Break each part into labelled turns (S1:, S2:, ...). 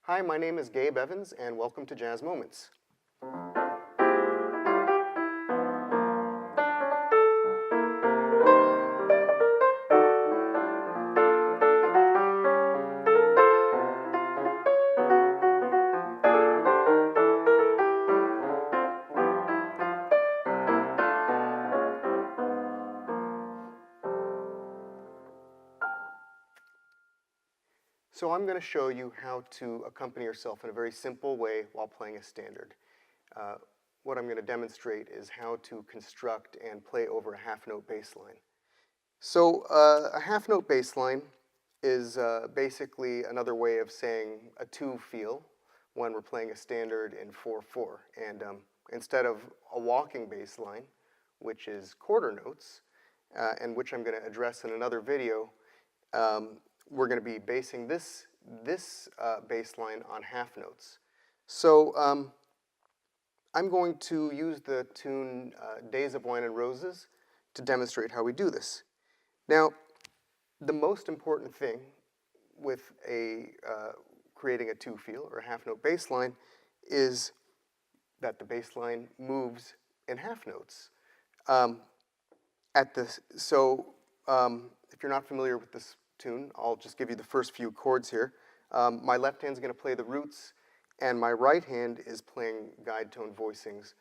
S1: Hi, my name is Gabe Evens, and welcome to Jazz Moments. So I'm going to show you how to accompany yourself in a very simple way while playing a standard. What I'm going to demonstrate is how to construct and play over a half-note bass line. So a half-note bass line is basically another way of saying a 2 feel when we're playing a standard in 4/4. And instead of a walking bass line, which is quarter notes, and which I'm going to address in another video, we're going to be basing this bass line on half notes. So I'm going to use the tune Days of Wine and Roses to demonstrate how we do this. Now, the most important thing with creating a 2 feel or a half note bass line is that the bass line moves in half notes. If you're not familiar with this tune, I'll just give you the first few chords here. My left hand's going to play the roots, and my right hand is playing guide tone voicings,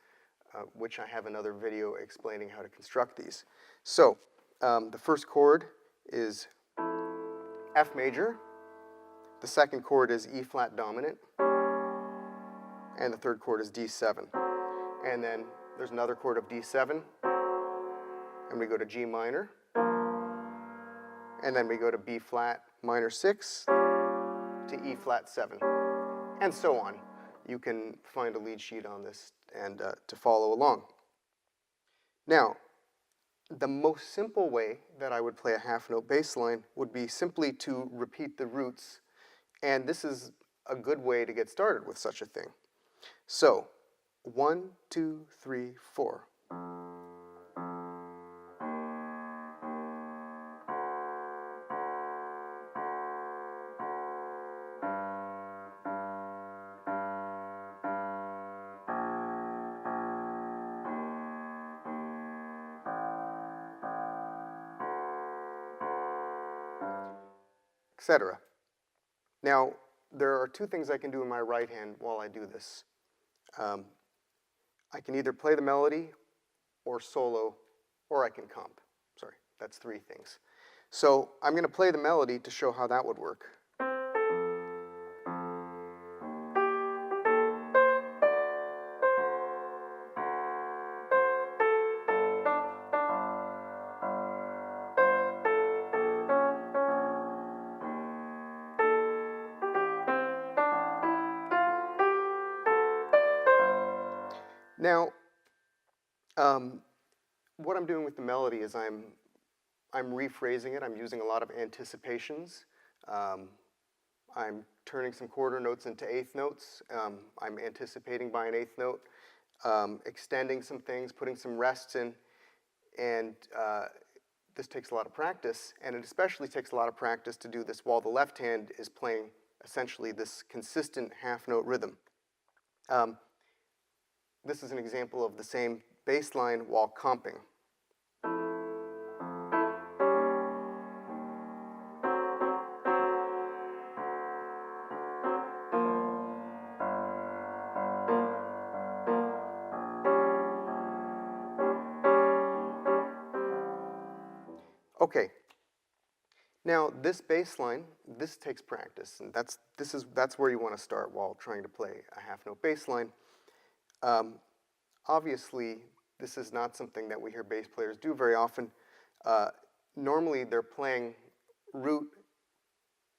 S1: which I have another video explaining how to construct these. So the first chord is F major, the second chord is E flat dominant, and the third chord is D7. And then there's another chord of D7, and we go to G minor, and then we go to B flat minor 6 to E flat 7, and so on. You can find a lead sheet on this and to follow along. Now, the most simple way that I would play a half note bass line would be simply to repeat the roots, and this is a good way to get started with such a thing. So 1, 2, 3, 4. Etc. Now, there are 2 things I can do in my right hand while I do this. I can either play the melody or solo, or I can comp. Sorry, that's 3 things. So I'm going to play the melody to show how that would work. Now, what I'm doing with the melody is I'm rephrasing it. I'm using a lot of anticipations. I'm turning some quarter notes into eighth notes. I'm anticipating by an eighth note, extending some things, putting some rests in, and this takes a lot of practice, and it especially takes a lot of practice to do this while the left hand is playing essentially this consistent half note rhythm. This is an example of the same bass line while comping. Okay. Now this bass line, this takes practice, and that's where you want to start while trying to play a half note bass line. Obviously, this is not something that we hear bass players do very often. Normally, they're playing root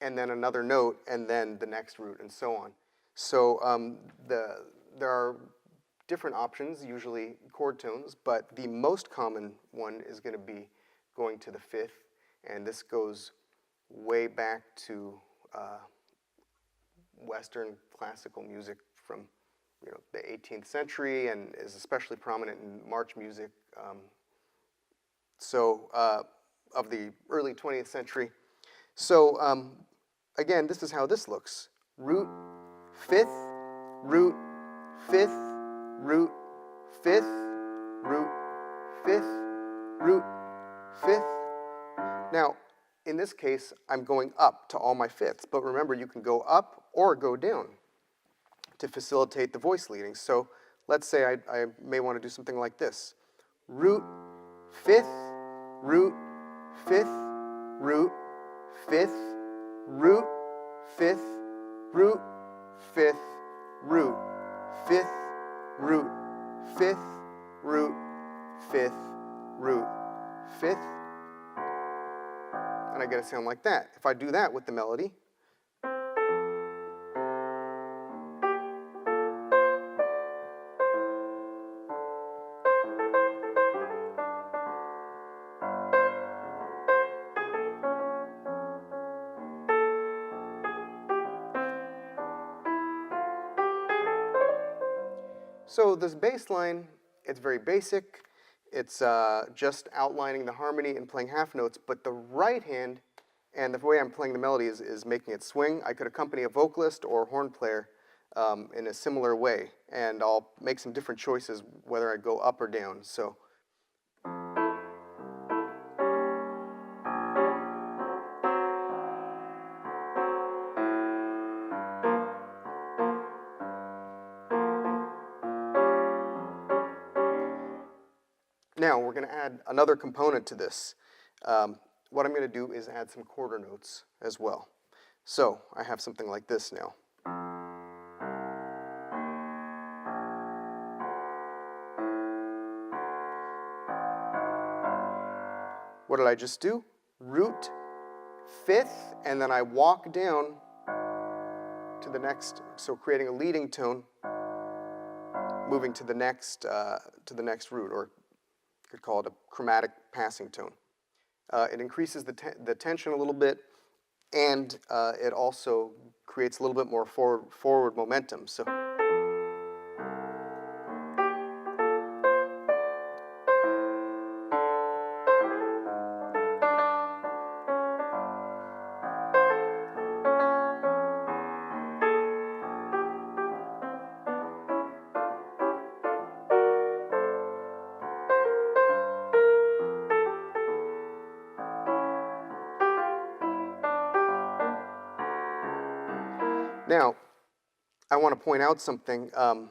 S1: and then another note and then the next root and so on. So there are different options, usually chord tones, but the most common one is going to be going to the 5th, and this goes way back to Western classical music from the 18th century, and is especially prominent in march music of the early 20th century. So again, this is how this looks. Root, fifth, root, fifth, root, fifth, root, fifth, root, fifth. Now, in this case, I'm going up to all my fifths, but remember, you can go up or go down to facilitate the voice leading. So let's say I may want to do something like this. Root, fifth, root, fifth, root, fifth, root, fifth, root, fifth, root, fifth, root, fifth, root, fifth, root, fifth. And I get a sound like that. If I do that with the melody, so this bass line, it's very basic. It's just outlining the harmony and playing half notes, but the right hand and the way I'm playing the melody is making it swing. I could accompany a vocalist or a horn player in a similar way, and I'll make some different choices whether I go up or down. So. Now, we're going to add another component to this. What I'm going to do is add some quarter notes as well. So, I have something like this now. What did I just do? Root, fifth, and then I walk down to the next, so creating a leading tone, moving to the next root, or you could call it a chromatic passing tone. It increases the tension a little bit, and it also creates a little bit more forward momentum. So. Now, I want to point out something. I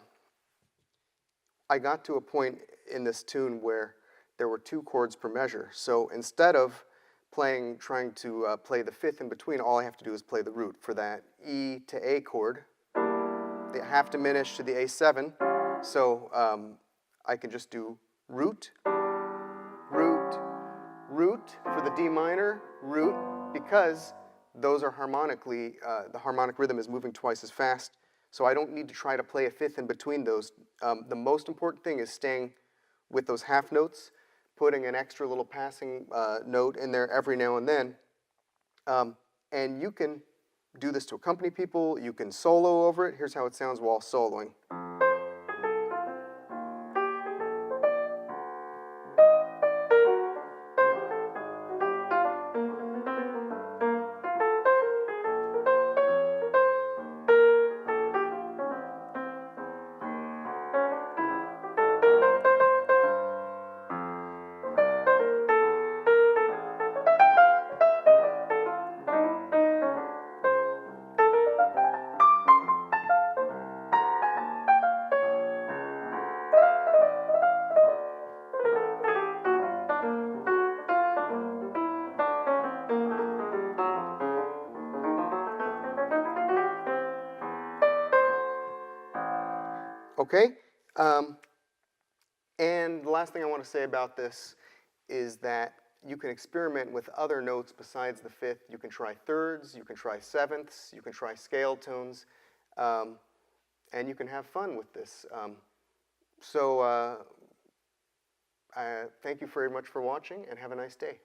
S1: got to a point in this tune where there were 2 chords per measure. So instead of trying to play the fifth in between, all I have to do is play the root for that E to A chord, the half diminished to the A7. So I can just do root, root, root for the D minor, root, because those are harmonically, the harmonic rhythm is moving twice as fast, so I don't need to try to play a fifth in between those. The most important thing is staying with those half notes, putting an extra little passing note in there every now and then. And you can do this to accompany people, you can solo over it. Here's how it sounds while soloing. Okay, and the last thing I want to say about this is that you can experiment with other notes besides the fifth. You can try thirds, you can try sevenths, you can try scale tones, and you can have fun with this. Thank you very much for watching, and have a nice day.